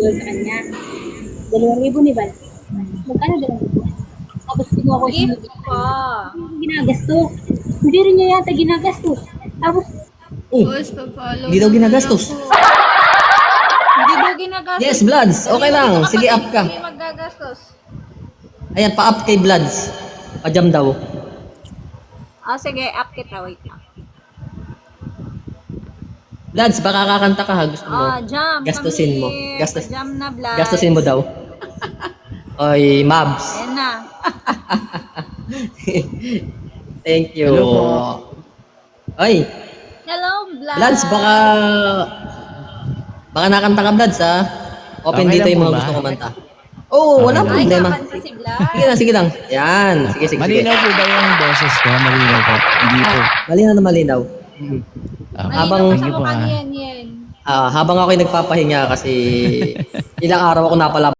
doon sa kanya. 2,000 ni Val. Magkano 2,000? Tapos kinuha ko siya. Gift pa. Ginagasto. Hindi rin niya yata ginagastos. Tapos, Boss, pa-follow Hindi daw naman ginagastos. ako. Hindi mo ginagastos. Yes, Bloods. Okay lang. Sige, up ka. Hindi magagastos. Ayan, pa-up kay Bloods. Pa-jam daw. Sige, up kita. Wait lang. Bloods, baka kakanta ka ha. Gusto mo. Jam. Gastusin mo. Jam na vlog. Gastusin mo daw. Oy, Mabs. Ayan na. Thank you. Hello po. Oy, Hello, vlog. Bloods, baka nakanta ka, Bloods, ha? Open Okay dito lang yung po mga ba? gusto kumanta. Oo, wala Okay Ay, problema. kakanta si vlog. Sige lang. Yan. Sige. Malinaw po ba yung boses ko? Malinaw po. Hindi po. Malinaw na malinaw. Habang- Malinaw Thank you sa po, mukha ah. niyan. Habang ako'y nagpapahinga kasi ilang araw ako napalabas.